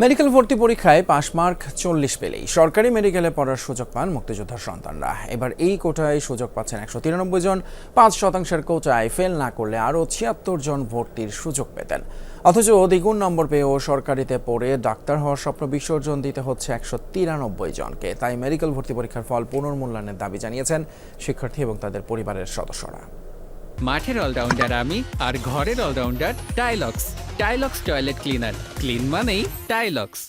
Medical ভর্তি পরীক্ষায় pass mark 40 পেলেই সরকারি মেডিকেলে পড়ার সুযোগ পান মুক্তিযোদ্ধার সন্তানরা। এবার এই কোটায় সুযোগ পাচ্ছেন 193 জন। 5% কোটায় ফেল না করলে আরও 76 জন ভর্তির সুযোগ পেতেন। অথচ দ্বিগুণ নম্বর পেয়েও সরকারিতে পড়ে ডাক্তার হওয়ার স্বপ্ন বিসর্জন দিতে হচ্ছে 193 জনকে। তাই মেডিকেল ভর্তি পরীক্ষার ফল পুনর্মূল্যায়নের দাবি জানিয়েছেন শিক্ষার্থী এবং তাদের পরিবারের সদস্যরা। মাঠের অলরাউন্ডার আমি, আর ঘরের allrounder Tilex. Tilex toilet cleaner, clean মানেই টাইলক্স।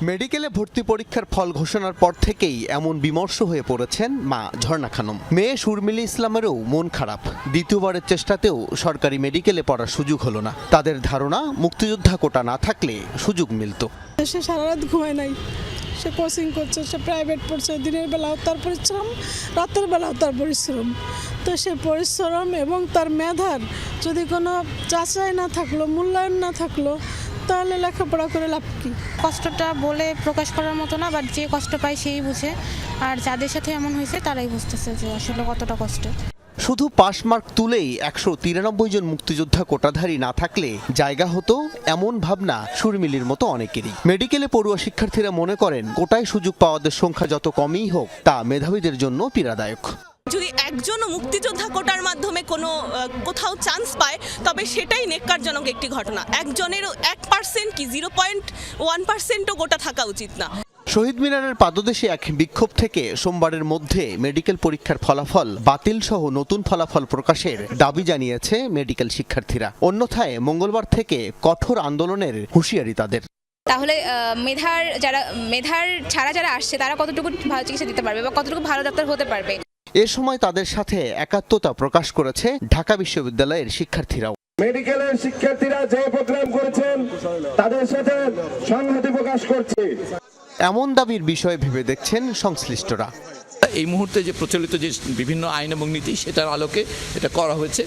মেডিকেলে ভর্তি পরীক্ষার ফল ঘোষণার পর থেকেই এমন বিমর্ষ হয়ে পড়েছেন মা ঝর্ণা খানম। মেয়ে শর্মিলী ইসলামেরও মন খারাপ। দ্বিতীয়বারের চেষ্টাতেও সরকারি মেডিকেলে পড়ার সুযোগ হলো না। তাদের ধারণা মুক্তিযোদ্ধা কোটা না থাকলে সুযোগ মিলত। সে সারা রাত ঘুমায় নাই, সে কোচিং করছে, সে প্রাইভেট পড়ছে। দিনের বেলাও তার পরিশ্রম, রাতের বেলাও তার পরিশ্রম। তো সে পরিশ্রম এবং তার মেধার যদি কোনো যাচাই না থাকলো, মূল্যায়ন না থাকলো, তাহলে লেখাপড়া করে লাভ কি? কষ্টটা বলে প্রকাশ করার মতো না, বাট যে কষ্ট পায় সেই বুঝে। আর যাদের সাথে এমন হয়েছে তারাই বুঝতেছে যে আসলে কতটা কষ্টের। শুধু পাস মার্ক তুলেই 193 জন মুক্তিযোদ্ধা কোটাধারী না থাকলে জায়গা হতো, এমন ভাবনা শর্মিলীর মতো অনেকেরই। মেডিকেলে পড়ুয়া শিক্ষার্থীরা মনে করেন কোটায় সুযোগ পাওয়াদের সংখ্যা যত কমই হোক তা মেধাবীদের জন্য পীড়াদায়ক। যদি একজনও মুক্তিযোদ্ধা কোটার মাধ্যমে কোথাও চান্স পায় তবে সেটাই নেক্কারজনক একটি ঘটনা। একজনের 1% কি 0.1%ও কোটা থাকা উচিত না। শহীদ মিনারের পাদদেশে এক বিক্ষোভ থেকে সোমবারের মধ্যে মেডিকেল পরীক্ষার ফলাফল বাতিল সহ নতুন ফলাফল প্রকাশের দাবি জানিয়েছে মেডিকেল শিক্ষার্থীরা। অন্যথায় মঙ্গলবার থেকে কঠোর আন্দোলনের হুঁশিয়ারি তাদের। তাহলে মেধার ছাড়া যারা আসছে তারা কতটুকু ভালো চিকিৎসা দিতে পারবে বা কতটুকু ভালো ডাক্তার হতে পারবে। এ সময় তাদের সাথে একাত্মতা প্রকাশ করেছে ঢাকা বিশ্ববিদ্যালয়ের শিক্ষার্থীরাও। মেডিকেলের শিক্ষার্থীরা যে প্রোগ্রাম করেছেন তাদের সাথে সংহতি প্রকাশ করছে এমন দাবির বিষয়ে ভেবে দেখছেন সংশ্লিষ্টরা। এই মুহূর্তে যে প্রচলিত যে বিভিন্ন আইন এবং নীতি সেটার আলোকে এটা করা হয়েছে।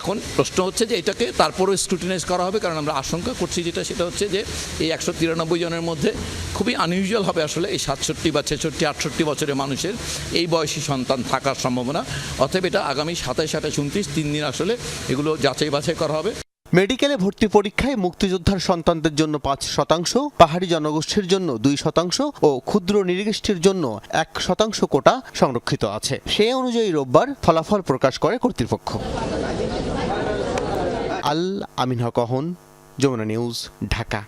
এখন প্রশ্ন হচ্ছে যে এটাকে তারপরেও স্ক্রুটিনাইজ করা হবে, কারণ আমরা আশঙ্কা করছি সেটা হচ্ছে যে এই 193 জনের মধ্যে খুবই আনইউজুয়াল হবে আসলে এই 67 বা 66, 68 বছরের মানুষের এই বয়সী সন্তান থাকার সম্ভাবনা। অতএব এটা আগামী 27, 28, 29 3 দিন আসলে এগুলো যাচাই বাছাই করা হবে। মেডিকেলে ভর্তি পরীক্ষায় মুক্তিযোদ্ধার সন্তানদের জন্য 5%, পাহাড়ি জনগোষ্ঠীর জন্য 2% ও ক্ষুদ্র নৃগোষ্ঠীর জন্য 1% কোটা সংরক্ষিত আছে। সে অনুযায়ী রোববার ফলাফল প্রকাশ করে কর্তৃপক্ষ। আল আমিন হক অহন, যমুনা নিউজ, ঢাকা।